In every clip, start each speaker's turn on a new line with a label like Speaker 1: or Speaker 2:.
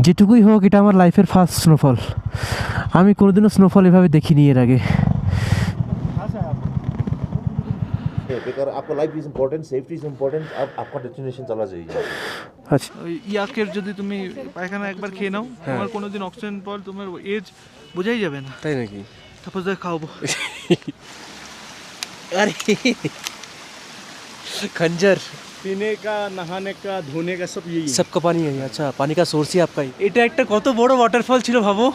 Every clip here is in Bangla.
Speaker 1: যেটুকুই হোক এটা আমার লাইফের ফার্স্ট স্নোফল। আমি কোনোদিনও স্নোফল এভাবে দেখিনি এর আগে।
Speaker 2: बेकार आपका life is important, safety is important. अब आपका डेस्टिनेशन चला जाइए।
Speaker 1: আচ্ছা
Speaker 3: ওই ইয়াকের যদি তুমি পায়খানা একবার খেয়ে নাও, তোমার কোনোদিন অক্সিজেন পর তোমার এজ বোঝাই যাবে না।
Speaker 1: তাই নাকি?
Speaker 3: তারপর খাওয়াবো।
Speaker 1: আরে खंजर
Speaker 4: पीने का, नहाने का, धोने का सब यही है।
Speaker 1: सबका पानी है। আচ্ছা পানি কা সোর্স ই আপকা এটা একটা কত বড় ওয়াটারফল ছিল ভাবো।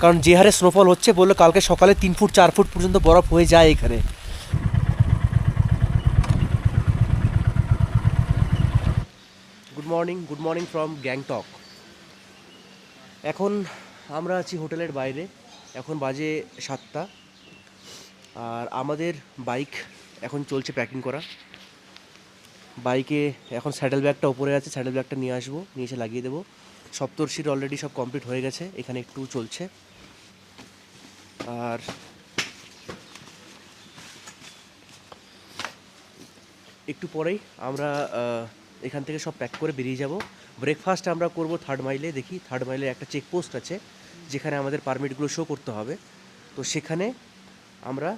Speaker 1: কারণ যে হারে স্নোফল হচ্ছে বললো কালকে সকালে 3 ফুট 4 ফুট পর্যন্ত বরফ হয়ে যায় এখানে। Good morning from Gangtok. এখন আমরা আছি হোটেলের বাইরে, এখন বাজে 7টা। আর আমাদের বাইক এখন চলছে প্যাকিং করা। বাইকে এখন স্যাডেল ব্যাগটা উপরে আছে, স্যাডেল ব্যাগটা নিয়ে আসবো, নিয়ে এসে লাগিয়ে দেবো। সপ্তর্ষির অলরেডি সব কমপ্লিট হয়ে গেছে, এখানে একটু চলছে। আর একটু পরেই আমরা এখান থেকে সব প্যাক করে বেরিয়ে যাব। ব্রেকফাস্ট আমরা করব 3rd মাইলে। দেখি 3rd মাইলে একটা চেকপোস্ট আছে যেখানে আমাদের পারমিটগুলো শো করতে হবে, তো সেখানে আমরা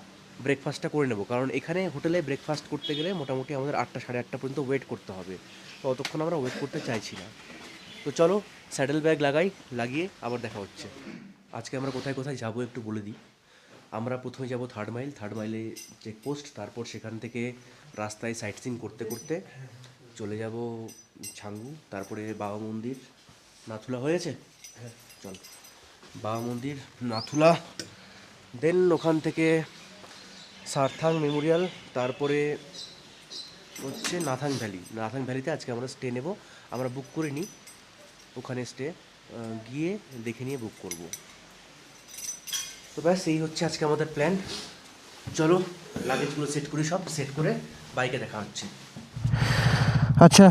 Speaker 1: ব্রেকফাস্টটা করে নেব। কারণ এখানে হোটেলে ব্রেকফাস্ট করতে গেলে মোটামুটি আমাদের 8টা সাড়ে 8টা পর্যন্ত ওয়েট করতে হবে, তো অতক্ষণ আমরা ওয়েট করতে চাইছি না। তো চলো স্যাডেল ব্যাগ লাগিয়ে আবার দেখা হচ্ছে। আজকে আমরা কোথায় কোথায় যাব একটু বলে দিই। আমরা প্রথমে যাব 3rd মাইল, 3rd মাইলে চেকপোস্ট, তারপর সেখান থেকে রাস্তায় সাইট সিন করতে করতে চলে যাব ছাঙ্গু, তারপরে বাবা মন্দির, নাথুলা হয়েছে। হ্যাঁ চল বাবা মন্দির, নাথুলা, দেন ওখান থেকে সারথাং মেমোরিয়াল, তারপরে হচ্ছে নাথাং ভ্যালি। নাথাং ভ্যালিতে আজকে আমরা স্টে নেব, আমরা বুক করে নিই ওখানে স্টে, গিয়ে দেখে নিয়ে বুক করব। তো ব্যাস এই হচ্ছে আজকে আমাদের প্ল্যান। চলো লাগেজগুলো সেট করি, সব সেট করে বাইকে দেখা হচ্ছে। আচ্ছা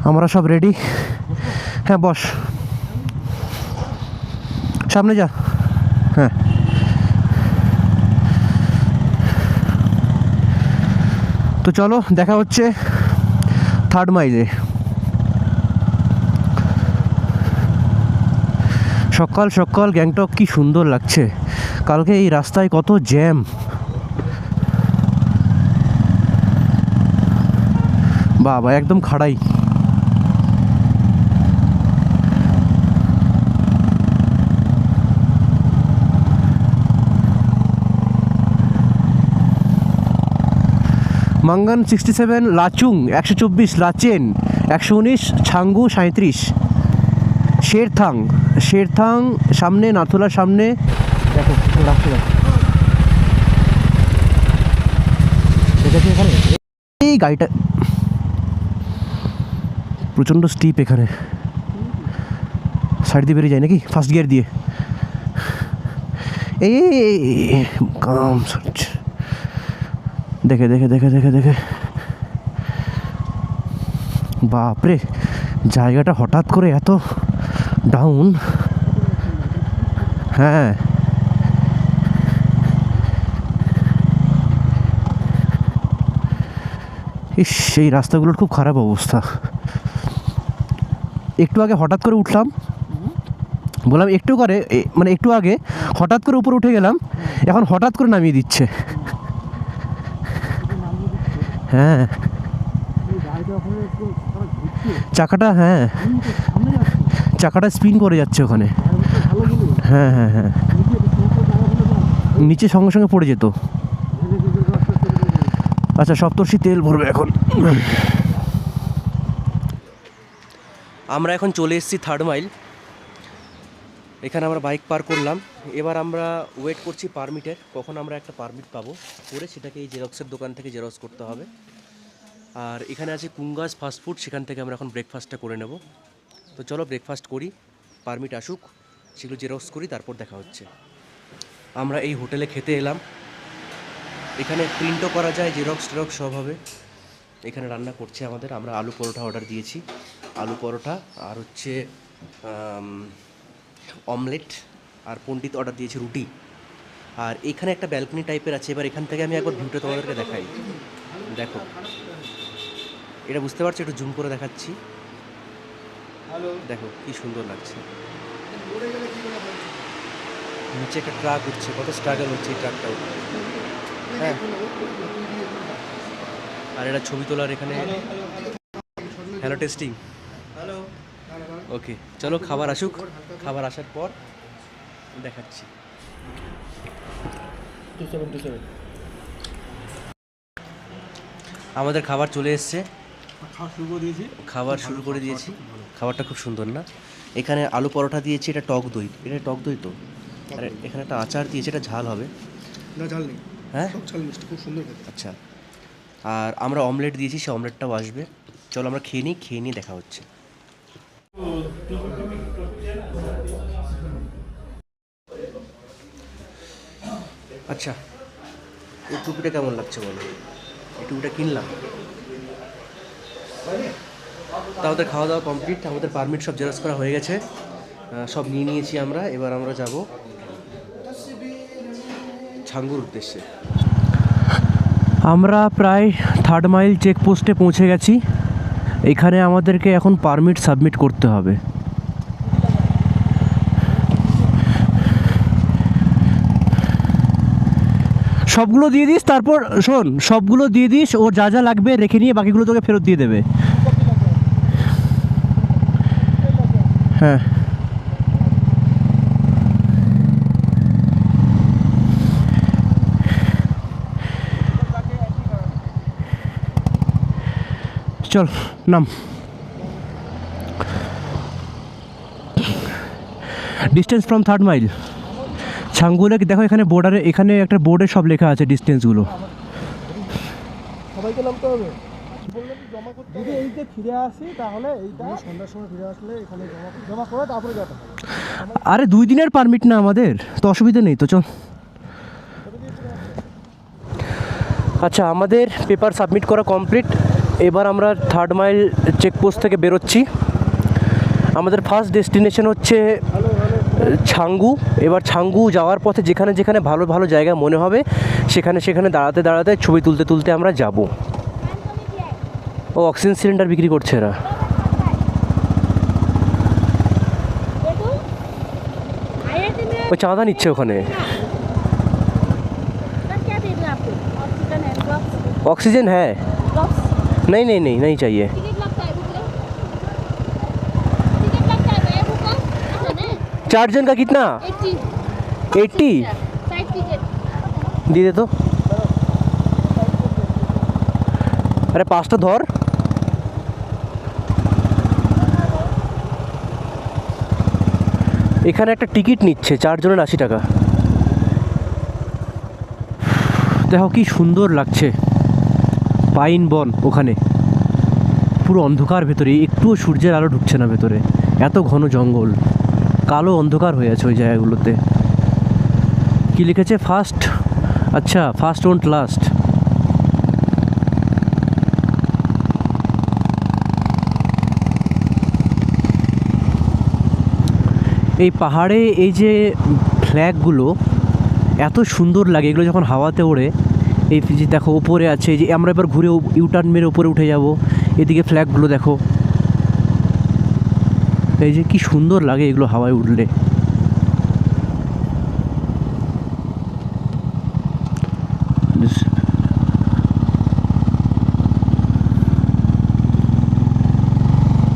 Speaker 1: আমরা সব রেডি। হ্যাঁ বস, সামনে যা। হ্যাঁ তো চলো দেখা হচ্ছে 3rd মাইলে। সকাল সকাল গ্যাংটক কি সুন্দর লাগছে। কালকে এই রাস্তায় কত জ্যাম। বাবা একদম খাড়াই। মাঙ্গান 67, লাচুং 124, লাচেন 119, ছাঙ্গু 37, শেরথাং সামনে, নাথুলার সামনে। দেখো রাখতে দেখেছি এখানে এই গাড়িটা প্রচণ্ড স্টিপ, এখানে সাইড দিয়ে বেরিয়ে যায় নাকি ফার্স্ট গিয়ার দিয়ে। এই কাম সার্চ দেখে দেখে দেখে দেখে দেখে বাপরে, জায়গাটা হঠাৎ করে এত ডাউন। হ্যাঁ ইস, এই রাস্তাগুলোর খুব খারাপ অবস্থা। একটু আগে হঠাৎ করে উঠলাম, বললাম একটু করে মানে একটু আগে হঠাৎ করে উপরে উঠে গেলাম, এখন হঠাৎ করে নামিয়ে দিচ্ছে। হ্যাঁ চাকাটা, হ্যাঁ চাকাটা স্পিন করে যাচ্ছে ওখানে। হ্যাঁ হ্যাঁ হ্যাঁ নিচে সঙ্গে সঙ্গে পড়ে যেত। আচ্ছা সপ্তর্ষি তেল ভরবে এখন। আমরা এখন চলে এসেছি 3rd মাইল। এখানে আমরা বাইক পার করলাম, এবার আমরা ওয়েট করছি পারমিটের, কখন আমরা একটা পারমিট পাবো, করে সেটাকে এই জেরক্সের দোকান থেকে জেরক্স করতে হবে। আর এখানে আছে কুঙ্গাস ফাস্টফুড, সেখান থেকে আমরা এখন ব্রেকফাস্টটা করে নেব। তো চলো ব্রেকফাস্ট করি, পারমিট আসুক, সেগুলো জেরক্স করি, তারপর দেখা হচ্ছে। আমরা এই হোটেলে খেতে এলাম, এখানে প্রিন্টও করা যায়, জেরক্স টেরক্স সব হবে। এখানে রান্না করছে আমাদের, আমরা আলু পরোটা অর্ডার দিয়েছি, আলু পরোটা আর হচ্ছে অমলেট, আর পণ্ডিত অর্ডার দিয়েছে রুটি। আর এখানে একটা ব্যালকনি টাইপের আছে, এবার এখান থেকে আমি একবার ভিউটা তোমাদেরকে দেখাই। দেখো এটা বুঝতে পারছো, একটু জুম করে দেখাচ্ছি। দেখো কি সুন্দর লাগছে। নিচে একটা ট্রাক উঠছে, কত স্ট্রাগল হচ্ছে এই ট্রাকটা উঠতে। হ্যাঁ, আর এটা ছবি তোলার এখানে। Hello testing. হ্যালো, ওকে চলো খাবার আসুক, খাবার আসার পর দেখাচ্ছি। আমাদের খাবার চলে এসছে, খাবার শুরু করে দিয়েছি। খাবারটা খুব সুন্দর না? এখানে আলু পরোটা দিয়েছি, এটা টক দই, এটা টক দই তো। আর এখানে একটা আচার দিয়েছে, এটা ঝাল হবে
Speaker 5: না, ঝাল নেই,
Speaker 1: হ্যাঁ
Speaker 5: ঝাল মিষ্টি, খুব সুন্দর খেতে।
Speaker 1: আচ্ছা। আর আমরা অমলেট দিয়েছি, সে অমলেটটাও আসবে। চলো আমরা খেয়ে নিই, খেয়ে নিয়ে দেখা হচ্ছে। আচ্ছা, এই টুপিটা কেমন লাগছে বলো? এই টুপিটা কিনলাম। তা আমাদের খাওয়া দাওয়া কমপ্লিট, আমাদের পারমিট সব জেরক্স করা হয়ে গেছে, সব নিয়ে নিয়েছি আমরা। এবার আমরা যাব ছাঙ্গুর উদ্দেশ্যে। আমরা প্রায় 3rd মাইল চেকপোস্টে পৌঁছে গেছি। এখানে আমাদেরকে এখন পারমিট সাবমিট করতে হবে। সবগুলো দিয়ে দিস, তারপর শোন, সবগুলো দিয়ে দিস, ওর যা যা লাগবে রেখে নিয়ে বাকিগুলো তোকে ফেরত দিয়ে দেবে। হ্যাঁ, চল নাম। ডিস্টেন্স ফ্রম 3rd মাইল ছাঙ্গুলে। দেখো এখানে বোর্ডারে, এখানে একটা বোর্ডে সব লেখা আছে ডিস্টেন্সগুলো।
Speaker 5: সবাইকে নামতে হবে। যদি এই যে ফিরে আসি তাহলে এইটা সন্ধ্যার সময় ফিরে আসলে এখানে জমা করে তারপরে যেতে হবে।
Speaker 1: আরে 2 দিনের পারমিট না আমাদের, তো অসুবিধা নেই তো, চল। আচ্ছা, আমাদের পেপার সাবমিট করা কমপ্লিট। এবার আমরা 3rd মাইল চেকপোস্ট থেকে বেরোচ্ছি। আমাদের ফার্স্ট ডেস্টিনেশন হচ্ছে ছাঙ্গু। এবার ছাঙ্গু যাওয়ার পথে যেখানে যেখানে ভালো ভালো জায়গা মনে হবে সেখানে সেখানে দাঁড়াতে দাঁড়াতে ছবি তুলতে তুলতে আমরা যাব। ও অক্সিজেন সিলিন্ডার বিক্রি করছে এরা। ও চাঁদা নিচ্ছে ওখানে। ऑक्सीजन है? नहीं नहीं नहीं नहीं चाहिए। चार्जन का कितना? 80। দিয়ে দে তো। আরে 5টা ধর। এখানে একটা টিকিট নিচ্ছে, 4 জনের 80 টাকা। দেখো কি সুন্দর লাগছে পাইন বন। ওখানে পুরো অন্ধকার, ভেতরে একটুও সূর্যের আলো ঢুকছে না ভেতরে, এত ঘন জঙ্গল, কালো অন্ধকার হয়ে আছে ওই জায়গাগুলোতে। কি লিখেছে? ফার্স্ট, আচ্ছা ফার্স্ট ওন্ট লাস্ট। এই পাহাড়ে এই যে ফ্ল্যাগগুলো এত সুন্দর লাগে, এগুলো যখন হাওয়াতে ওড়ে। এই যে দেখো ওপরে আছে, এই যে আমরা এবার ঘুরে ইউটার্ন মেরে উপরে উঠে যাব, এদিকে ফ্ল্যাগগুলো দেখো, এই যে কি সুন্দর লাগে এগুলো হাওয়ায় উঠলে।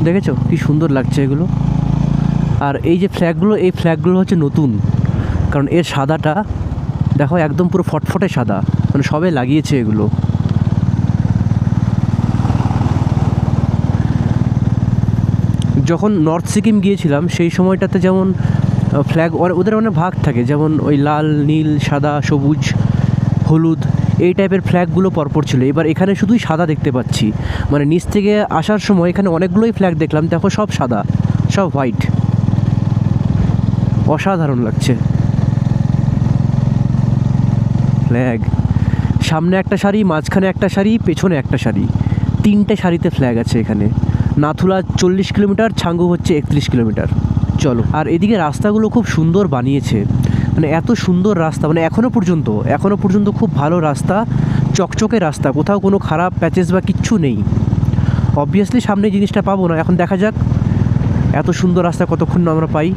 Speaker 1: দেখেছো কি সুন্দর লাগছে এগুলো। আর এই যে ফ্ল্যাগগুলো, এই ফ্ল্যাগগুলো হচ্ছে নতুন, কারণ এর সাদাটা দেখো একদম পুরো ফটফটে সাদা, মানে সবে লাগিয়েছে এগুলো। যখন নর্থ সিকিম গিয়েছিলাম সেই সময়টাতে যেমন ফ্ল্যাগ ওদের মানে ভাগ থাকে, যেমন ওই লাল, নীল, সাদা, সবুজ, হলুদ, এই টাইপের ফ্ল্যাগগুলো পরপর ছিল। এবার এখানে শুধুই সাদা দেখতে পাচ্ছি, মানে নিচ থেকে আসার সময় এখানে অনেকগুলোই ফ্ল্যাগ দেখলাম, দেখো সব সাদা, সব হোয়াইট, অসাধারণ লাগছে। ফ্ল্যাগ সামনে একটা সারি, মাঝখানে একটা সারি, পেছনে একটা সারি, 3টে সারিতে ফ্ল্যাগ আছে এখানে। নাথুলা 40 কিলোমিটার, ছাঙ্গু হচ্ছে 31 কিলোমিটার। চলো। আর এদিকে রাস্তাগুলো খুব সুন্দর বানিয়েছে, মানে এত সুন্দর রাস্তা, মানে এখনও পর্যন্ত খুব ভালো রাস্তা, চকচকে রাস্তা, কোথাও কোনো খারাপ প্যাচেস বা কিচ্ছু নেই। অবভিয়াসলি সামনে জিনিসটা পাবো না, এখন দেখা যাক এত সুন্দর রাস্তা কতক্ষণ না আমরা পাই।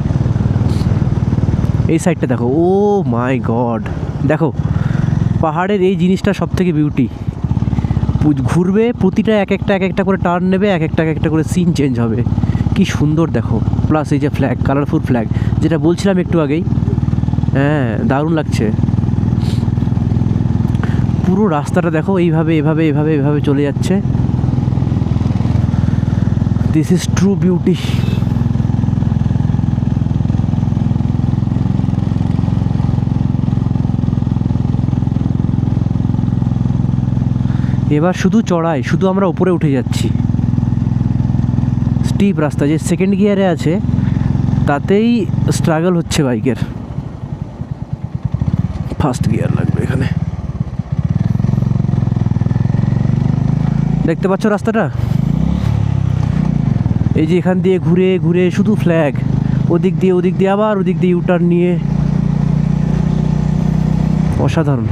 Speaker 1: এই সাইডটা দেখো, ও মাই গড, দেখো পাহাড়ের এই জিনিসটা সব থেকে বিউটি। ঘুরবে প্রতিটা এক একটা করে টার্ন নেবে, এক একটা করে সিন চেঞ্জ হবে। কি সুন্দর দেখো। প্লাস এই যে ফ্ল্যাগ, কালারফুল ফ্ল্যাগ, যেটা বলছিলাম একটু আগেই, হ্যাঁ দারুণ লাগছে। পুরো রাস্তাটা দেখো এইভাবে এভাবে এভাবে এভাবে চলে যাচ্ছে। This is true beauty. এবার শুধু চড়াই, শুধু আমরা উপরে উঠে যাচ্ছি। স্টিপ রাস্তা, যে সেকেন্ড গিয়ারে আছে তাতেই স্ট্রাগল হচ্ছে বাইকের। ফার্স্ট গিয়ার লাগবে এখানে। দেখতে পাচ্ছ রাস্তাটা? এই যে এখান দিয়ে ঘুরে ঘুরে শুধু ফ্ল্যাগ, ওদিক দিয়ে আবার ওদিক দিয়ে ইউটার্ন নিয়ে, অসাধারণ।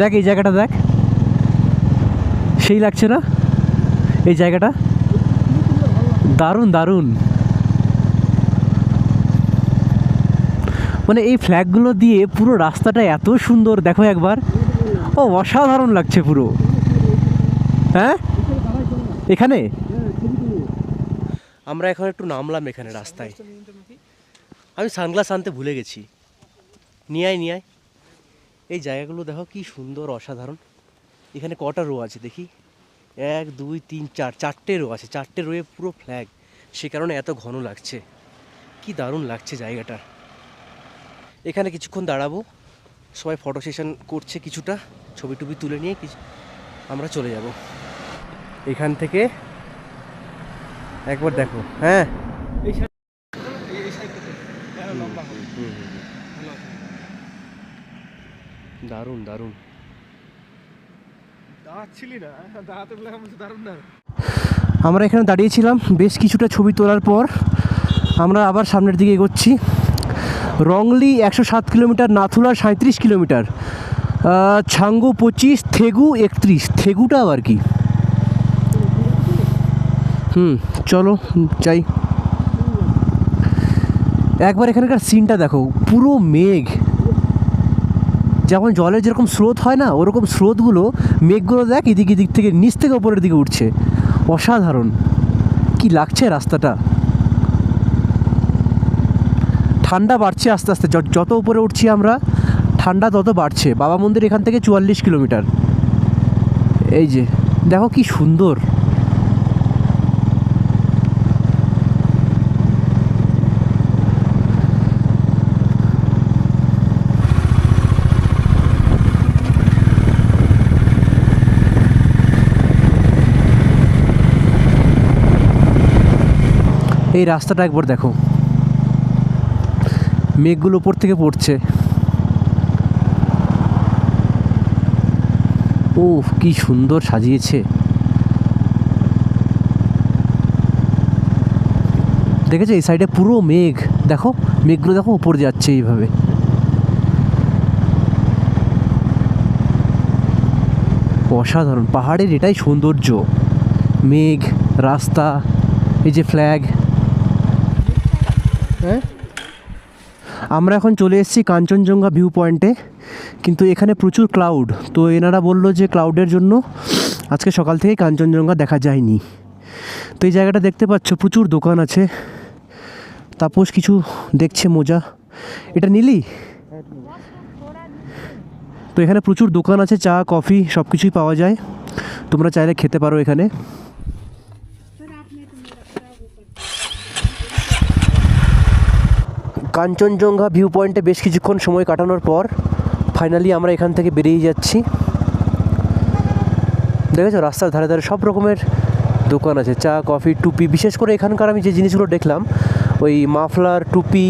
Speaker 1: দেখ এই জায়গাটা দেখ, সেই লাগছে না এই জায়গাটা? দারুণ দারুণ। মানে এই ফ্ল্যাগগুলো দিয়ে পুরো রাস্তাটা এত সুন্দর, দেখো একবার, ও অসাধারণ লাগছে পুরো। হ্যাঁ এখানে আমরা এখন একটু নামলাম এখানে রাস্তায়। আমি সানগ্লাস আনতে ভুলে গেছি, নিয়ে আয়। এই জায়গাগুলো দেখো কি সুন্দর, অসাধারণ। এখানে কটা রো আছে দেখি, 1 2 3 4, 4টে রো আছে। 4টে রোয়ে পুরো ফ্ল্যাগ, সে কারণে এত ঘন লাগছে। কি দারুণ লাগছে জায়গাটা। এখানে কিছুক্ষণ দাঁড়াবো, সবাই ফটো সেশন করছে, কিছুটা ছবি টবি তুলে নিয়ে আমরা চলে যাব এখান থেকে। একবার দেখো, হ্যাঁ দারুণ দারুণ। আমরা এখানে দাঁড়িয়েছিলাম, বেশ কিছুটা ছবি তোলার পর আমরা আবার সামনের দিকে এগোচ্ছি। Wrongly 107 kilometre, Nathula 37 kilometre, Changu 25, Thegu 31। থেগুটা আবার কি? চলো যাই। একবার এখানকার সিনটা দেখো, পুরো মেঘ, যেমন জলের যেরকম স্রোত হয় না, ওরকম স্রোতগুলো, মেঘগুলো দেখ এদিক থেকে নিচ থেকে ওপরের দিকে উঠছে। অসাধারণ, কি লাগছে রাস্তাটা। ঠান্ডা বাড়ছে আস্তে আস্তে, যত উপরে উঠছি আমরা ঠান্ডা তত বাড়ছে। বাবা মন্দির এখান থেকে 44 কিলোমিটার। এই যে দেখো কি সুন্দর। এই রাস্তাটা একবার দেখো, মেঘগুলো উপর থেকে পড়ছে। ও কি সুন্দর সাজিয়েছে, দেখেছো? এই সাইডে পুরো মেঘ, দেখো মেঘগুলো দেখো উপর যাচ্ছে এইভাবে। অসাধারণ, পাহাড়ের এটাই সৌন্দর্য, মেঘ, রাস্তা, এই যে ফ্ল্যাগ। হ্যাঁ আমরা এখন চলে এসেছি কাঞ্চনজঙ্ঘা ভিউ পয়েন্টে, কিন্তু এখানে প্রচুর ক্লাউড। তো এনারা বললো যে ক্লাউডের জন্য আজকে সকাল থেকে কাঞ্চনজঙ্ঘা দেখা যায়নি। তো এই জায়গাটা দেখতে পাচ্ছ, প্রচুর দোকান আছে। তাপস কিছু দেখছে, মোজা, এটা নিলি? তো এখানে প্রচুর দোকান আছে, চা কফি সব কিছুই পাওয়া যায়, তোমরা চাইলে খেতে পারো এখানে। কাঞ্চনজঙ্ঘা ভিউ পয়েন্টে বেশ কিছুক্ষণ সময় কাটানোর পর ফাইনালি আমরা এখান থেকে বেরিয়ে যাচ্ছি। দেখেছো রাস্তার ধারে ধারে সব রকমের দোকান আছে, চা কফি টুপি। বিশেষ করে এখানকার আমি যে জিনিসগুলো দেখলাম, ওই মাফলার, টুপি,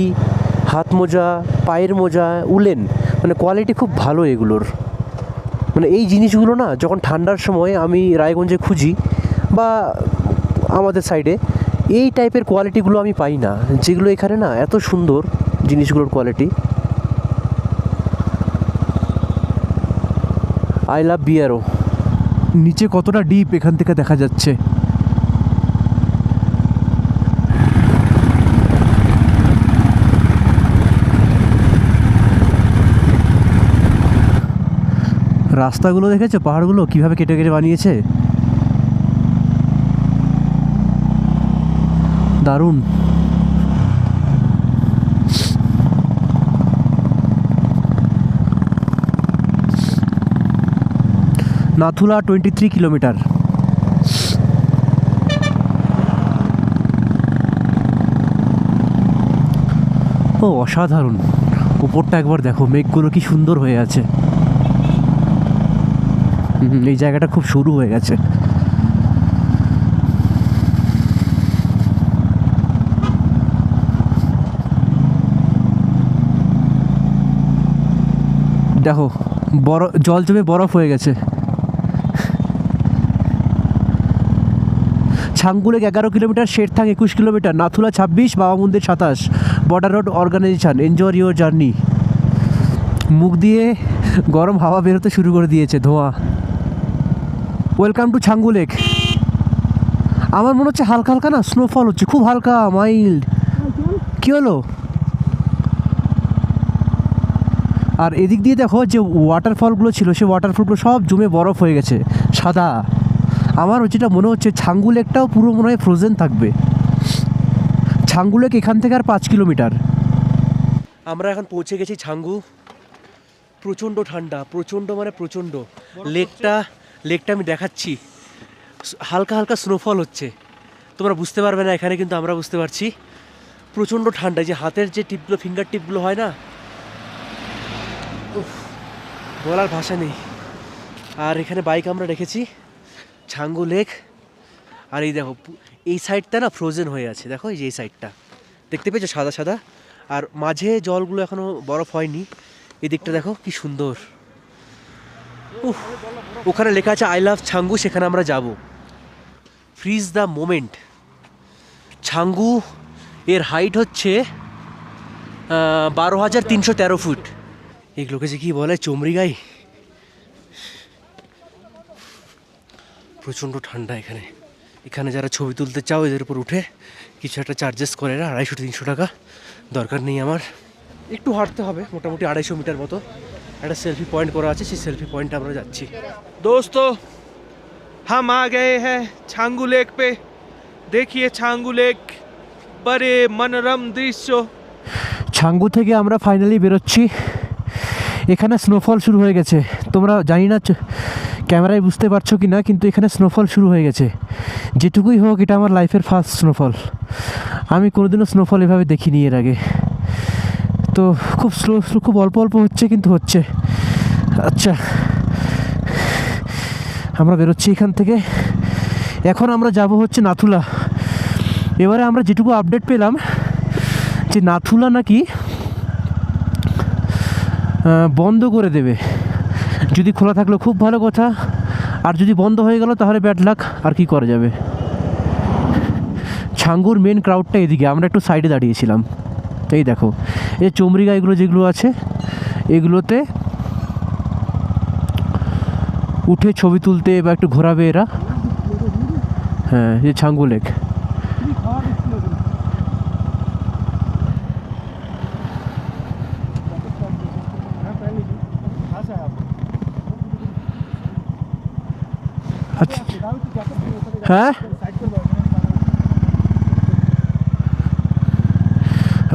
Speaker 1: হাত মোজা, পায়ের মোজা, উলেন, মানে কোয়ালিটি খুব ভালো এগুলোর, মানে এই জিনিসগুলো না যখন ঠান্ডার সময় আমি রায়গঞ্জে খুঁজি বা আমাদের সাইডে, এই টাইপের কোয়ালিটিগুলো আমি পাই না, যেগুলো এখানে না এত সুন্দর জিনিসগুলোর কোয়ালিটি। I love বিয়ারও। নিচে কতটা ডিপ এখান থেকে দেখা যাচ্ছে। রাস্তাগুলো দেখেছো, পাহাড়গুলো কিভাবে কেটে কেটে বানিয়েছে, দারুণ। নাথুলা 23 কিলোমিটার। ও অসাধারণ, উপরটা একবার দেখো, মেঘগুলো কি সুন্দর হয়ে আছে। এই জায়গাটা খুব শুরু হয়ে গেছে। দেখো বরফ, জল জমে বরফ হয়ে গেছে। Changu Lake 11 kilometre, Sherathang 21 kilometre, Nathula 26, Baba Mandir 27, border road organisation. Enjoy your journey. মুখ দিয়ে গরম হাওয়া বেরোতে শুরু করে দিয়েছে, ধোঁয়া। Welcome to Changu Lake. আমার মনে হচ্ছে হালকা হালকা না স্নোফল হচ্ছে, খুব হালকা, মাইল্ড। কী হলো? আর এদিক দিয়ে দেখো যে ওয়াটারফলগুলো ছিল, সেই ওয়াটারফলগুলো সব জমে বরফ হয়ে গেছে, সাদা। আমার যেটা মনে হচ্ছে ছাঙ্গুলেকটাও পুরো মনে হয় ফ্রোজেন থাকবে। ছাঙ্গুলেক এখান থেকে আর 5 কিলোমিটার। আমরা এখন পৌঁছে গেছি ছাঙ্গু। প্রচণ্ড ঠান্ডা, প্রচণ্ড মানে প্রচণ্ড। লেকটা আমি দেখাচ্ছি, হালকা হালকা স্নোফল হচ্ছে, তোমরা বুঝতে পারবে না এখানে, কিন্তু আমরা বুঝতে পারছি। প্রচণ্ড ঠান্ডা, যে হাতের যে টিপগুলো, ফিঙ্গার টিপগুলো হয় না, বলার ভাষা নেই। আর এখানে বাইক আমরা রেখেছি, ছাঙ্গু লেক। আর এই দেখো এই সাইডটা না ফ্রোজেন হয়ে আছে, দেখো এই যে এই সাইডটা দেখতে পেয়েছো, সাদা সাদা। আর মাঝে জলগুলো এখনও বরফ হয়নি। এই দিকটা দেখো কি সুন্দর। ওখানে লেখা আছে আই লাভ ছাঙ্গু, সেখানে আমরা যাব। Fridge the moment. ছাঙ্গু এর হাইট হচ্ছে 12,313 ফুট। এগুলোকে যে কি বলে, চমড়িগাই। প্রচণ্ড ঠান্ডা এখানে। এখানে যারা ছবি তুলতে চাও এদের উপর উঠে কিছু একটা চার্জেস করে না, 250-300 টাকা। দরকার নেই আমার। একটু হাঁটতে হবে, মোটামুটি 250 মিটার মতো। একটা সেলফি পয়েন্ট করা আছে, সেই সেলফি পয়েন্টে আমরা যাচ্ছি।
Speaker 3: दोस्तों हम आ गए हैं छांगू लेक पे। देखिए छांगू लेक, बड़े मनोरम दृश्य।
Speaker 1: ছাঙ্গু থেকে আমরা ফাইনালি বেরোচ্ছি। এখানে স্নোফল শুরু হয়ে গেছে, তোমরা জানি না ক্যামেরায় বুঝতে পারছো কি না, কিন্তু এখানে স্নোফল শুরু হয়ে গেছে। যেটুকুই হোক, এটা আমার লাইফের ফার্স্ট স্নোফল। আমি কোনোদিনও স্নোফল এভাবে দেখিনি এর আগে। তো খুব স্লো, খুব অল্প অল্প হচ্ছে, কিন্তু হচ্ছে। আচ্ছা, আমরা বেরোচ্ছি এখান থেকে। এখন আমরা যাব হচ্ছে নাথুলা। এবারে আমরা যেটুকু আপডেট পেলাম যে নাথুলা নাকি বন্ধ করে দেবে। যদি খোলা থাকলে খুব ভালো কথা, আর যদি বন্ধ হয়ে গেল তাহলে ব্যাড লাক। আর কি করা যাবে। ছাঙ্গুর মেন ক্রাউডটা এদিকে, আমরা একটু সাইডে দাঁড়িয়েছিলাম। এই দেখো এই চমড়িগা এগুলো যেগুলো আছে, এগুলোতে উঠে ছবি তুলতে বা একটু ঘোরাবে এরা। হ্যাঁ, এই ছাঙ্গু লেক। আচ্ছা, হ্যাঁ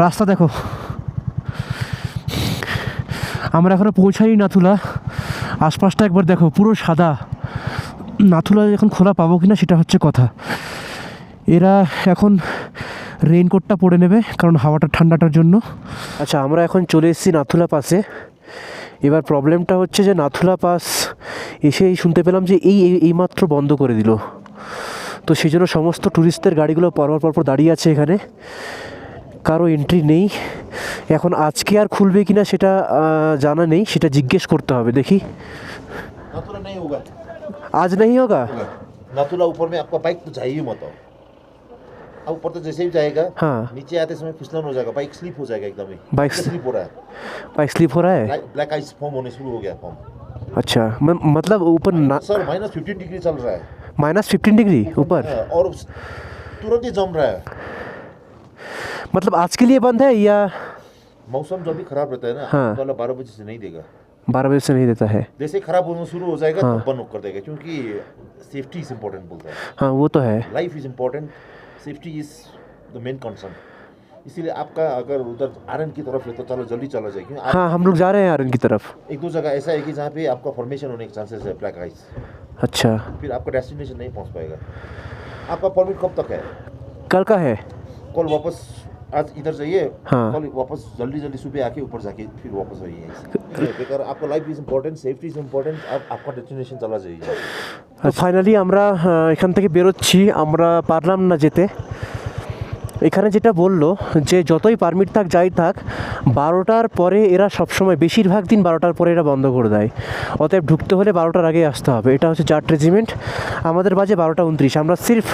Speaker 1: রাস্তা দেখো। আমরা এখনো পৌঁছাইনি নাথুলা। আশপাশটা একবার দেখো, পুরো সাদা। নাথুলা এখন খোলা পাবো কিনা সেটা হচ্ছে কথা। এরা এখন রেইনকোটটা পরে নেবে, কারণ হাওয়াটা ঠান্ডাটার জন্য। আচ্ছা, আমরা এখন চলে এসেছি নাথুলা পাসে। এবার প্রবলেমটা হচ্ছে যে নাথুলা পাস এসেই শুনতে পেলাম যে এইমাত্র বন্ধ করে দিল। তো সেই জন্য সমস্ত ট্যুরিস্টদের গাড়িগুলো পরপর দাঁড়িয়ে আছে এখানে, কারো এন্ট্রি নেই। এখন আজকে আর খুলবে কিনা সেটা জানা নেই, সেটা জিজ্ঞেস করতে হবে, দেখি।
Speaker 2: नाथुला नहीं होगा।
Speaker 1: आज नहीं होगा।
Speaker 2: नाथुला ऊपर में आपका बाइक तो चाहिए मत हो। अब ऊपर तो जैसे ही जाएगा,
Speaker 1: हाँ।
Speaker 2: नीचे आते समय फिसलन हो जाएगा, बाइक स्लिप हो जाएगा एकदम ही।
Speaker 1: बाइक
Speaker 2: स्लिप हो रहा है,
Speaker 1: बाइक स्लिप हो रहा है।
Speaker 2: ब्लैक आइस फॉर्म होने शुरू हो गया फॉर्म।
Speaker 1: अच्छा मतलब ऊपर
Speaker 2: सर -15 डिग्री चल रहा है।
Speaker 1: -15 डिग्री ऊपर,
Speaker 2: और तुरंत ही जम रहा है।
Speaker 1: मतलब आज के लिए बंद है या
Speaker 2: मौसम जो भी खराब रहता है ना,
Speaker 1: हाँ।
Speaker 2: वाला 12 बजे से नहीं देगा।
Speaker 1: 12 बजे से नहीं देता है।
Speaker 2: जैसे ही खराब होना शुरू हो जाएगा
Speaker 1: हाँ।
Speaker 2: तो बंद कर देगा, क्योंकि सेफ्टी इज इम्पोर्टेंट बोलता है।
Speaker 1: हाँ वो तो है।
Speaker 2: Life is important, safety is the main concern. इसीलिए आपका अगर उधर आरन की तरफ है तो चलो जल्दी चला जाए, क्योंकि
Speaker 1: हाँ हम लोग जा रहे हैं आरन की तरफ।
Speaker 2: एक दो जगह ऐसा है कि जहाँ पे आपका फॉर्मेशन होने के चांसेस है ब्लैक आइस,
Speaker 1: अच्छा
Speaker 2: फिर आपका डेस्टिनेशन नहीं पहुँच पाएगा। आपका परमिट कब तक है?
Speaker 1: कल का है।
Speaker 2: कल वापस आज इधर जाइए,
Speaker 1: हाँ।
Speaker 2: कल वापस जल्दी जल्दी सुबह आके ऊपर जाके फिर वापस आइए। बेकार आपका life is important, safety is important. आप आपका डेस्टिनेशन चला जाइए।
Speaker 1: ফাইনালি আমরা এখান থেকে বেরোচ্ছি। আমরা পারলাম না যেতে। এখানে যেটা বললো যে যতই পারমিট থাক যাই থাক 12টার পরে এরা সবসময় বেশিরভাগ দিন 12টার পরে এরা বন্ধ করে দেয়। অতএব ঢুকতে হলে 12টার আগে আসতে হবে। এটা হচ্ছে জাট রেজিমেন্ট। আমাদের বাজে 12:29। আমরা সির্ফ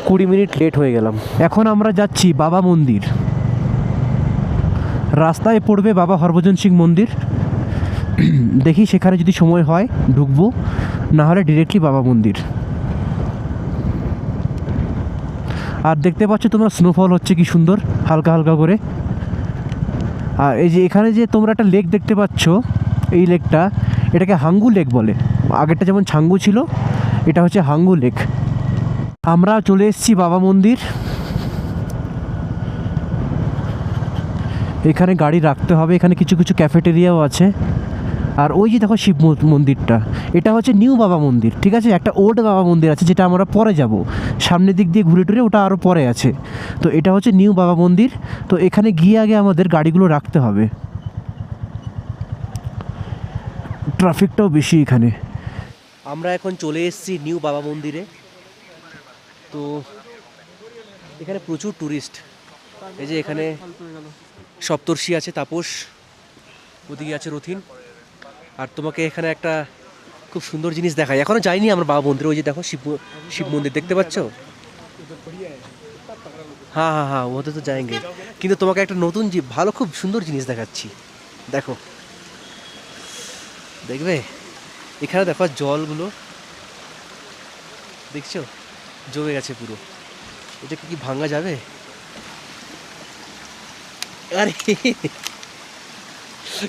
Speaker 1: 20 মিনিট লেট হয়ে গেলাম। এখন আমরা যাচ্ছি বাবা মন্দির। রাস্তায় পড়বে বাবা হরভজন সিং মন্দির। দেখি সেখানে যদি সময় হয় ঢুকবো, না হলে ডিরেক্টলি বাবা মন্দির। আর দেখতে পাচ্ছ তোমরা স্নোফল হচ্ছে কি সুন্দর হালকা হালকা করে। আর এই যে এখানে যে তোমরা একটা লেক দেখতে পাচ্ছ, এই লেকটা, এটাকে হাঙ্গু লেক বলে। আগেরটা যেমন ছাঙ্গু ছিল, এটা হচ্ছে হাঙ্গু লেক। আমরা চলে এসেছি বাবা মন্দির। এখানে গাড়ি রাখতে হবে। এখানে কিছু কিছু ক্যাফেটেরিয়াও আছে। আর ওই যে দেখো শিব মন্দিরটা, এটা হচ্ছে নিউ বাবা মন্দির। ঠিক আছে, একটা ওল্ড বাবা মন্দির আছে যেটা আমরা পরে যাব, সামনের দিক দিয়ে ঘুরে টুরে, ওটা আরও পরে আছে। তো এটা হচ্ছে নিউ বাবা মন্দির। তো এখানে গিয়ে আগে আমাদের গাড়িগুলো রাখতে হবে। ট্রাফিকটাও বেশি এখানে। আমরা এখন চলে এসেছি নিউ বাবা মন্দিরে। তো এখানে প্রচুর ট্যুরিস্ট। এই যে এখানে সপ্তর্ষি আছে, তাপস, ওদিকে আছে রথিন। আর তোমাকে এখানে একটা খুব সুন্দর জিনিস দেখাই। এখনো যাইনি আমরা বাবা মন্দিরে। ওই যে দেখো শিব মন্দির দেখতে পাচ্ছ। হ্যাঁ হ্যাঁ হ্যাঁ, ওতে তো যাएंगे, কিন্তু তোমাকে একটা নতুন ভালো খুব সুন্দর জিনিস দেখাচ্ছি। দেখো, দেখবে এখানে দেখো জলগুলো দেখছো জমে গেছে পুরো। এটা কি ভাঙা যাবে? আরে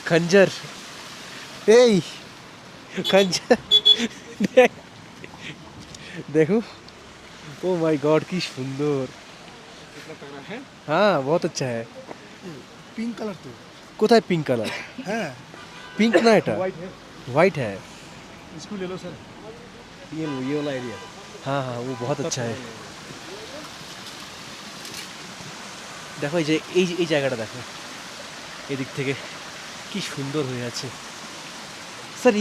Speaker 1: খঞ্জর, এই খঞ্জর দেখো। ও মাই गॉड কি সুন্দর। हाँ बहुत अच्छा है।
Speaker 5: পিঙ্ক কালার তো।
Speaker 1: কোথায় পিঙ্ক কালার?
Speaker 5: হ্যাঁ
Speaker 1: পিঙ্ক না, এটা वाइट है।
Speaker 5: इसको ले लो सर।
Speaker 4: ये वाला एरिया।
Speaker 1: हाँ हाँ वो बहुत अच्छा है। দেখো এই যে এই জায়গাটা দেখো, এদিক থেকে কি সুন্দর হয়ে আছে। सर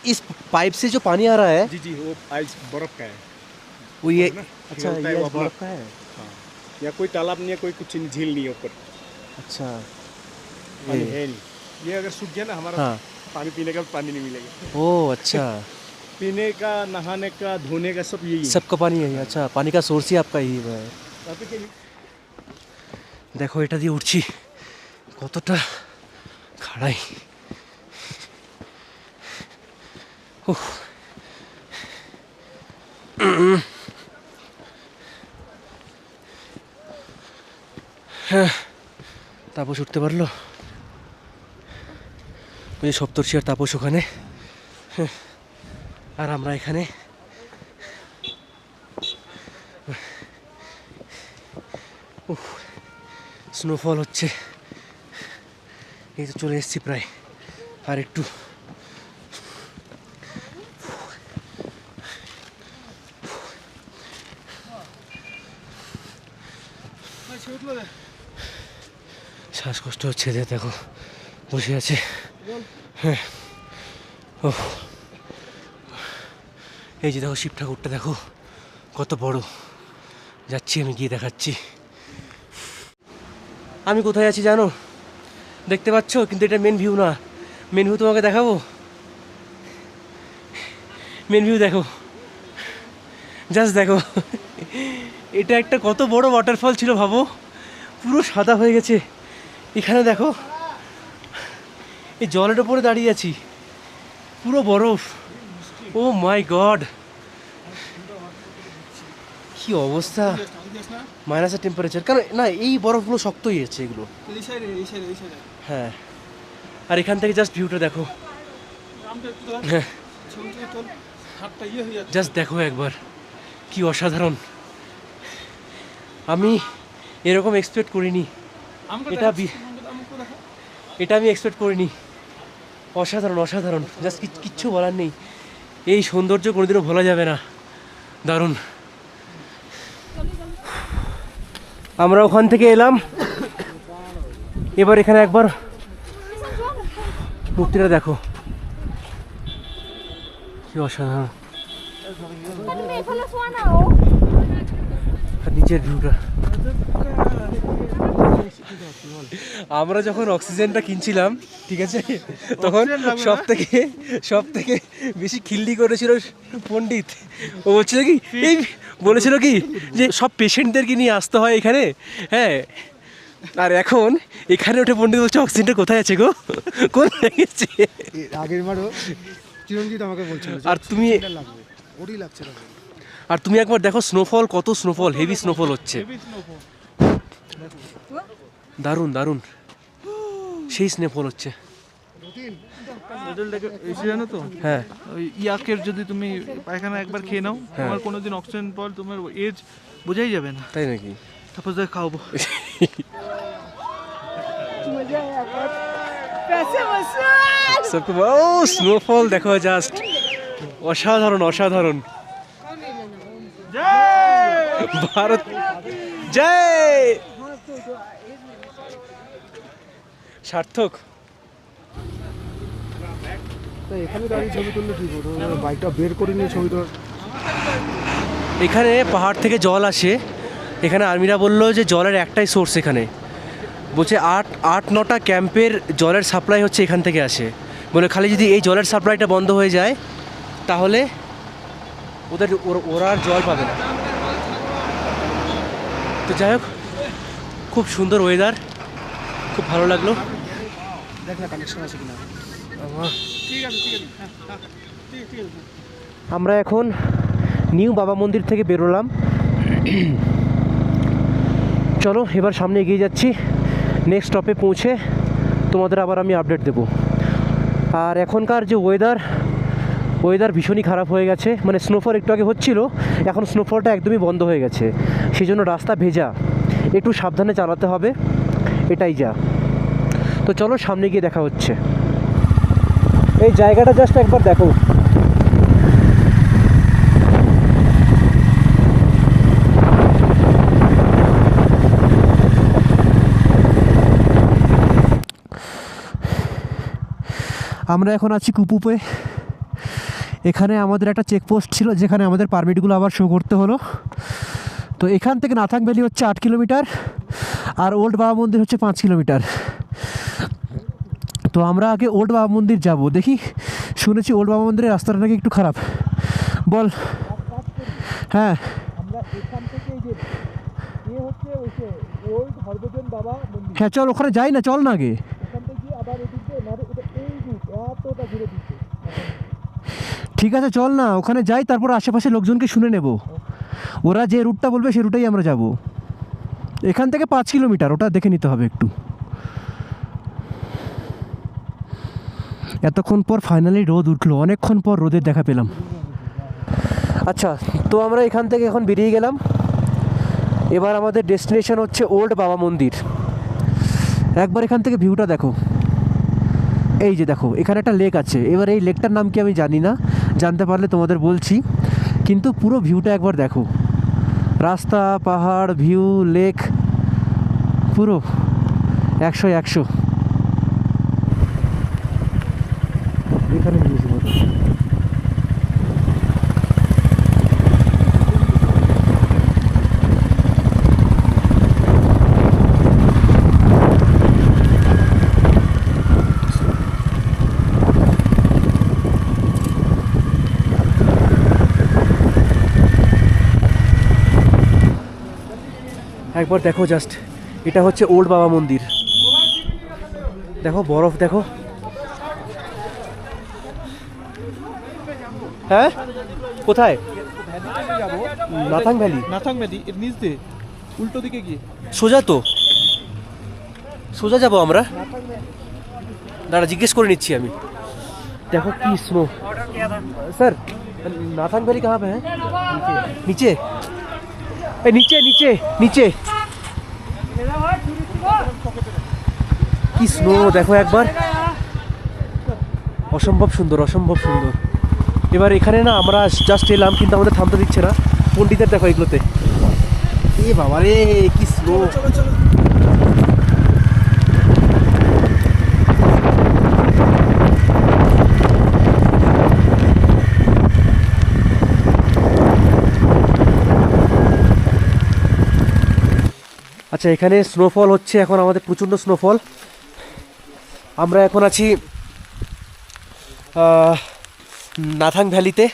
Speaker 1: इस पाइप से जो पानी आ रहा है
Speaker 4: जी वो आइस बर्फ का है।
Speaker 1: वो ये
Speaker 4: ना,
Speaker 1: अच्छा
Speaker 4: पिघलता है
Speaker 1: ये
Speaker 4: वो अपना।
Speaker 1: बर्फ का है।
Speaker 4: हाँ, यहाँ कोई तालाब नहीं है, कोई कुछ नहीं, झील नहीं है ऊपर,
Speaker 1: अच्छा
Speaker 4: पानी
Speaker 1: ये-
Speaker 4: है नहीं। ये अगर सूख गया ना हमारा
Speaker 1: हाँ।
Speaker 4: पानी पीने का पानी नहीं मिलेगा।
Speaker 1: ओ अच्छा,
Speaker 4: पीने का, नहाने का, धोने का सब यही है।
Speaker 1: सबका पानी यही। अच्छा पानी का सोर्स ही आपका यही है।
Speaker 4: यहाँ पे क्या-
Speaker 1: দেখো এটা দিয়ে উঠছি, কতটা খাড়াই। উফ। হ্যাঁ, তাপস উঠতে পারলো। ওই সপ্তর্ষি আর তাপস ওখানে, হ্যাঁ, আর আমরা এখানে। উফ, স্নোফল হচ্ছে। এই তো চলে এসেছি প্রায়, আর একটু। শ্বাসকষ্ট হচ্ছে, যে দেখো বসে আছে। হ্যাঁ ও, এই যে দেখো শিব ঠাকুরটা দেখো কত বড়। যাচ্ছি, আমি গিয়ে দেখাচ্ছি। আমি কোথায় আছি জানো? দেখতে পাচ্ছ, কিন্তু এটা মেন ভিউ না। মেন ভিউ তোমাকে দেখাবো। মেন ভিউ দেখো, জাস্ট দেখো, এটা একটা কত বড় ওয়াটারফল ছিল ভাবো, পুরো সাদা হয়ে গেছে। এখানে দেখো, এই জলের ওপরে দাঁড়িয়ে আছি, পুরো বরফ। ও মাই গড, কি অবস্থা, মাইনাসের টেম্পারেচার। কারণ না, এই বরফগুলো শক্তই আছে এগুলো। হ্যাঁ, আর এখান থেকে জাস্ট ভিউটা দেখো, হ্যাঁ জাস্ট দেখো একবার, কি অসাধারণ। আমি এরকম এক্সপেক্ট করিনি, এটা আমি এক্সপেক্ট করিনি। অসাধারণ অসাধারণ, জাস্ট কিচ্ছু বলার নেই। এই সৌন্দর্য কোনোদিনও ভোলা যাবে না, দারুণ। আমরা ওখান থেকে এলাম, এবার এখানে একবার মূর্তিটা দেখো, কি অসাধারণ। আর নিচের ভিউটা, আমরা যখন অক্সিজেনটা কিনছিলাম, ঠিক আছে, তখন সব থেকে বেশি খিল্লি করেছিল পণ্ডিত। ও বলছিল কি, এই বলেছিল কি যে সব পেশেন্টদেরকে নিয়ে আসতে হয় এখানে, হ্যাঁ। আর এখন এখানে উঠে পণ্ডিত বলছে অক্সিজেনটা কোথায় আছে গো, কোথায় গেছে।
Speaker 5: আগের বারও চিরঞ্জিত আমাকে বলছিল
Speaker 1: আর তুমি,
Speaker 5: ওরই লাগছে।
Speaker 1: আর তুমি একবার দেখো স্নোফল, কত স্নোফল, হেভি স্নোফল হচ্ছে, দারুণ দারুণ, সেই স্নোফল হচ্ছে।
Speaker 3: এসে জানো তো,
Speaker 1: হ্যাঁ,
Speaker 3: ওই ইয়াকের যদি তুমি পায়খানা একবার খেয়ে নাও, তোমার কোনোদিন অক্সিজেন পর তোমার এজ বোঝাই যাবে না।
Speaker 1: তাই নাকি?
Speaker 3: তারপর খাওয়াবো।
Speaker 1: ও স্নোফল দেখো, জাস্ট অসাধারণ অসাধারণ। ভারত জয়, সার্থক।
Speaker 5: এখানে দাঁড়িয়ে ছবি তুললে কি করবো, বাইকটা বের করে নিয়ে ছবি তোলা।
Speaker 1: এখানে পাহাড় থেকে জল আসে, এখানে আর্মিরা বললো যে জলের একটাই সোর্স এখানে, বলছে 8-9টা ক্যাম্পের জলের সাপ্লাই হচ্ছে এখান থেকে আসে। বলে খালি যদি এই জলের সাপ্লাইটা বন্ধ হয়ে যায় তাহলে ওরা আর জল পাবে না। তো যাই হোক, খুব সুন্দর ওয়েদার, খুব ভালো লাগলো।
Speaker 5: দেখ না কানেকশন আছে কিনা।
Speaker 1: আমরা এখন নিউ বাবা মন্দির থেকে বেরোলাম, চলো এবার সামনে এগিয়ে যাচ্ছি। নেক্সট স্টপে পৌঁছে তোমাদের আবার আমি আপডেট দেবো। আর এখনকার যে ওয়েদার ভীষণই খারাপ হয়ে গেছে, মানে স্নোফল একটু আগে হচ্ছিল, এখন স্নোফলটা একদমই বন্ধ হয়ে গেছে, সেই জন্য রাস্তা ভেজা, একটু সাবধানে চালাতে হবে, এটাই যা। তো চলো সামনে গিয়ে দেখা হচ্ছে। এই জায়গাটা জাস্ট একবার দেখো, আমরা এখন আছি কুপুপে। এখানে আমাদের একটা চেকপোস্ট ছিল যেখানে আমাদের পারমিটগুলো আবার শো করতে হলো। তো এখান থেকে নাথাং ভ্যালি হচ্ছে 8 কিলোমিটার, আর ওল্ড বাবা মন্দির হচ্ছে 5 কিলোমিটার। তো আমরা আগে ওল্ড বাবা মন্দির যাব, দেখি, শুনেছি ওল্ড বাবা মন্দিরের রাস্তাটা নাকি একটু খারাপ। বল। হ্যাঁ,
Speaker 5: আমরা এখান থেকে এই যে হচ্ছে ওল্ড হরভজন বাবা মন্দির,
Speaker 1: হ্যাঁ চল ওখানে যাই না, চল না আগে।
Speaker 5: এখান থেকে গিয়ে আবার এদিকে এই রুট এতটা ঘুরে দিচ্ছে।
Speaker 1: ঠিক আছে চল না, ওখানে যাই, তারপর আশেপাশে লোকজনকে শুনে নেব, ওরা যে রুটটা বলবে সেই রুটেই আমরা যাব। এখান থেকে 5 কিলোমিটার, ওটা দেখে নিতে হবে একটু। এতক্ষণ পর ফাইনালি রোদ উঠলো, অনেকক্ষণ পর রোদের দেখা পেলাম। আচ্ছা, তো আমরা এখান থেকে এখন বেরিয়ে গেলাম। এবার আমাদের ডেস্টিনেশন হচ্ছে ওল্ড বাবা মন্দির। একবার এখান থেকে ভিউটা দেখো, এই যে দেখো এখানে একটা লেক আছে। এবার এই লেকটার নাম কি আমি জানি না, জানতে পারলে তোমাদের বলছি, কিন্তু পুরো ভিউটা একবার দেখো, রাস্তা, পাহাড়, ভিউ, লেক, পুরো 100-100। এখানে একবার দেখো জাস্ট, এটা হচ্ছে ওল্ড বাবা মন্দির। দেখো বরফ দেখো। হ্যাঁ কোথায়? নাথাং ভ্যালি।
Speaker 3: নাথাং ভ্যালি এর নিচ দিয়ে উল্টো দিকে গিয়ে।
Speaker 1: সোজা তো, সোজা যাবো আমরা। দাঁড়া জিজ্ঞেস করে নিচ্ছি আমি। देखो की स्नो सर, नाथांग वैली कहाँ पे है? नीचे ए नीचे नीचे नीचे की स्नो देखो একবার, অসম্ভব সুন্দর, অসম্ভব সুন্দর। এবার এখানে না আমরা জাস্ট এলাম কিন্তু আমাদের থামতে দিচ্ছে না। পণ্ডিতের দেখো এগুলোতে, এ বাবা রে কি স্নো। আচ্ছা এখানে স্নোফল হচ্ছে এখন, আমাদের প্রচণ্ড স্নোফল। আমরা এখন আছি নাথাং ভ্যালিতে।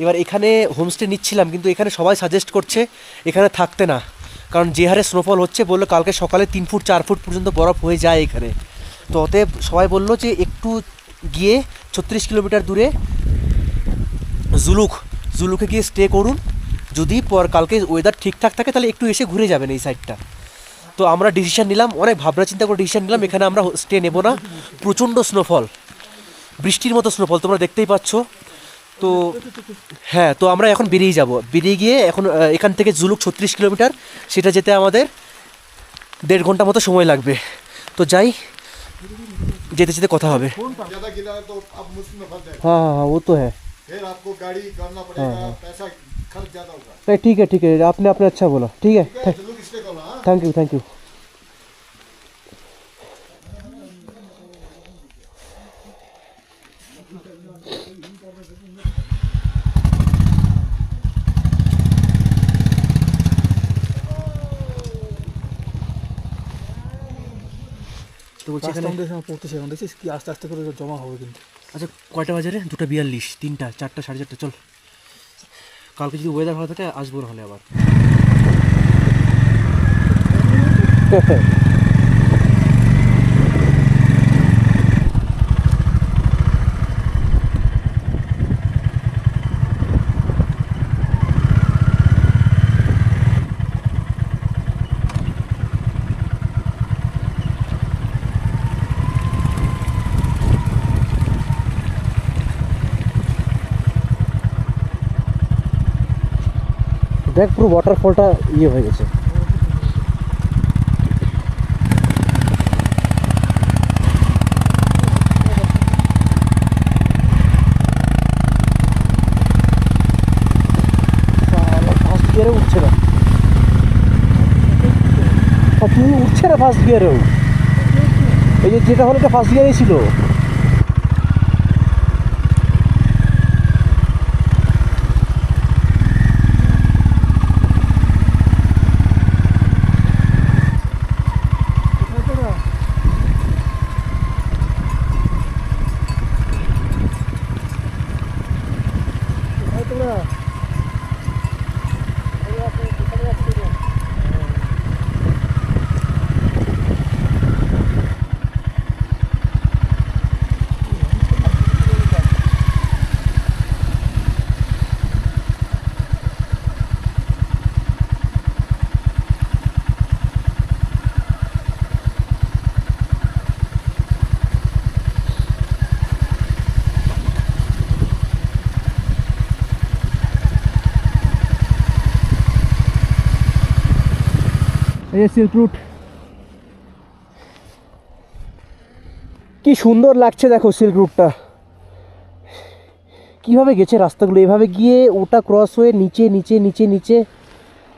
Speaker 1: এবার এখানে হোমস্টে নিচ্ছিলাম কিন্তু এখানে সবাই সাজেস্ট করছে এখানে থাকতে না, কারণ যে হারে স্নোফল হচ্ছে বললো কালকে সকালে 3 ফুট 4 ফুট পর্যন্ত বরফ হয়ে যায় এখানে। তো অতএব সবাই বললো যে একটু গিয়ে 36 কিলোমিটার দূরে জুলুকে গিয়ে স্টে করুন, যদি কালকে ওয়েদার ঠিকঠাক থাকে তাহলে একটু এসে ঘুরে যাবেন এই সাইডটা। তো আমরা ডিসিশন নিলাম, অনেক ভাবনা চিন্তা করে ডিসিশন নিলাম এখানে আমরা স্টে নেব না। প্রচণ্ড স্নোফল, বৃষ্টির মতো স্নোফল তোমরা দেখতেই পাচ্ছ। তো হ্যাঁ, তো আমরা এখন বেরিয়ে যাব। বেরিয়ে গিয়ে এখন এখান থেকে জুলুক 36 কিলোমিটার, সেটা যেতে আমাদের 1.5 ঘন্টা মতো সময় লাগবে। তো যাই, যেতে যেতে কথা হবে।
Speaker 6: ज्यादा गिरा तो आप मुश्किल में फंस जाएगा,
Speaker 1: हाँ हाँ हाँ वो तो है।
Speaker 6: फिर आपको गाड़ी करना पड़ेगा, पैसा खर्च ज्यादा होगा।
Speaker 1: नहीं ठीक है, आपने अच्छा बोला, ठीक है।
Speaker 6: जरूर स्टे करना। हाँ?
Speaker 1: Thank you. তো বলছি এখানে
Speaker 5: পড়তেছে, এখন দেখছিস কি আস্তে আস্তে করে জমা হবে কিন্তু।
Speaker 1: আচ্ছা কয়টা বাজে রে? 2:42, 3টা 4টা 4:30। চল, কালকে যদি ওয়েদার ভালো থাকে আসবো, না হলে আবার। দেখ পুরো ওয়াটারফলটা ইয়ে হয়ে গেছে। ফার্স্ট গিয়ারে উঠছে না, উঠছে না ফার্স্ট গিয়ারেও। এই যে যেটা হলো এটা ফার্স্ট গিয়ারেই ছিল। এই সিল্ক রুট কি সুন্দর লাগছে, দেখো সিল্ক রুটটা কিভাবে গেছে রাস্তাগুলো, এভাবে গিয়ে ওটা ক্রস হয়ে নিচে নিচে নিচে নিচে,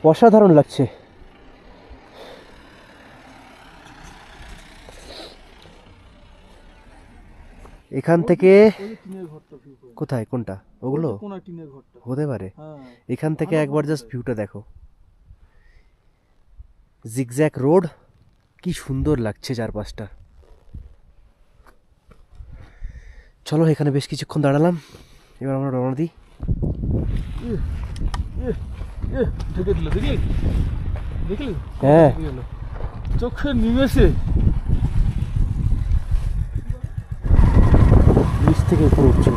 Speaker 1: অসাধারণ লাগছে। এখান থেকে কোথায়, কোনটা ওগুলো হতে পারে। এখান থেকে একবার জাস্ট ভিউটা দেখো, জিগজ্যাগ রোড, কি সুন্দর লাগছে চারপাশটা। চলো এখানে বেশ কিছুক্ষণ দাঁড়ালাম, এবার আমরা রওনা দিই।
Speaker 3: ঢুকে দিল দেখি।
Speaker 5: দেখলি
Speaker 1: হ্যাঁ
Speaker 5: চোখে নিমেষে
Speaker 1: নিচ থেকে উপরে উঠছে।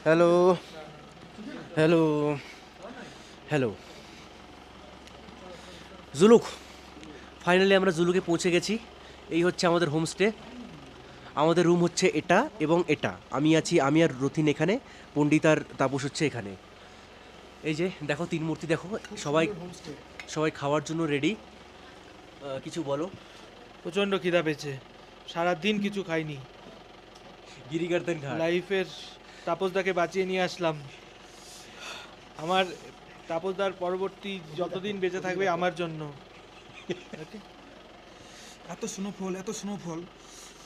Speaker 1: Hello hello hello Zuluk, finally আমরা জুলুকে পৌঁছে গেছি। এই হচ্ছে আমাদের হোমস্টে। আমাদের রুম হচ্ছে এটা এবং এটা। আমি আর রথিন এখানে, পণ্ডিত আর তাপস হচ্ছে এখানে। এই যে দেখো 3 মূর্তি দেখো, সবাই খাওয়ার জন্য রেডি। কিছু বলো।
Speaker 3: প্রচণ্ড খিদা পেয়েছে, সারাদিন কিছু খাইনি।
Speaker 1: গিরিগার্দন ঘাট।
Speaker 3: লাইফের তাপসদাকে বাঁচিয়ে নিয়ে আসলাম। আমার তাপসদার পরবর্তী যতদিন বেঁচে থাকবে আমার জন্য।
Speaker 5: এত স্নোফল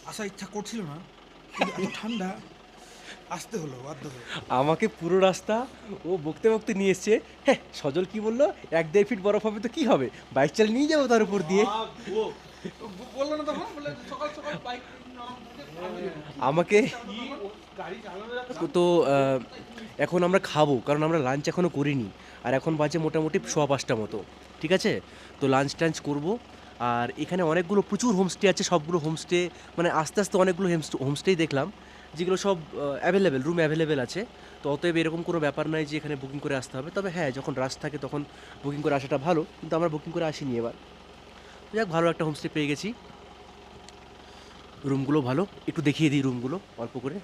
Speaker 5: আসার ইচ্ছা করছিল না, কিন্তু এত ঠান্ডা আসতে হলো বাধ্য হয়ে।
Speaker 1: আমাকে পুরো রাস্তা ও বকতে বকতে নিয়ে এসছে। হ্যাঁ, সজল কি বললো, 1-1.5 ফিট বরফ হবে তো কি হবে, বাইক চালিয়ে নিয়ে যাবো তার উপর দিয়ে।
Speaker 5: বললো না তখন, বলে সকাল সকাল বাইক
Speaker 1: আমাকে তো এখন আমরা খাবো, কারণ আমরা লাঞ্চ এখনও করিনি। আর এখন বাজে মোটামুটি 5:15 মতো, ঠিক আছে? তো লাঞ্চ টাঞ্চ করবো। আর এখানে অনেকগুলো প্রচুর হোমস্টে আছে, সবগুলো হোমস্টে মানে আস্তে আস্তে অনেকগুলো হোমস্টেই দেখলাম যেগুলো সব অ্যাভেলেবেল, রুম অ্যাভেলেবেল আছে। তো অতএব এরকম কোনো ব্যাপার নয় যে এখানে বুকিং করে আসতে হবে। তবে হ্যাঁ, যখন রাশ থাকে তখন বুকিং করে আসাটা ভালো, কিন্তু আমরা বুকিং করে আসিনি এবার। যাক, ভালো একটা হোমস্টে পেয়ে গেছি। রুমগুলো ভালো, একটু দেখিয়ে দিই রুমগুলো অল্প করে।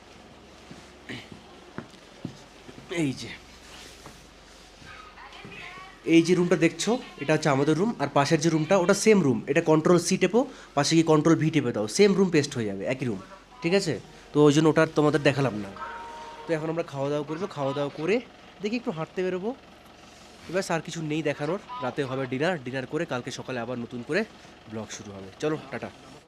Speaker 1: এই যে রুমটা দেখছো, এটা হচ্ছে আমাদের রুম। আর পাশের যে রুমটা, ওটা সেম রুম। এটা Ctrl+C টেপো, পাশে গিয়ে Ctrl+V টেপে দাও, সেম রুম পেস্ট হয়ে যাবে, একই রুম, ঠিক আছে? তো ওই জন্য ওটা আর তোমাদের দেখালাম না। তো এখন আমরা খাওয়া দাওয়া করবো, খাওয়া দাওয়া করে দেখি একটু হাঁটতে বেরোবো। এবার আর কিছু নেই দেখানোর, রাতে হবে ডিনার করে কালকে সকালে আবার নতুন করে ব্লগ শুরু হবে। চলো টাটা।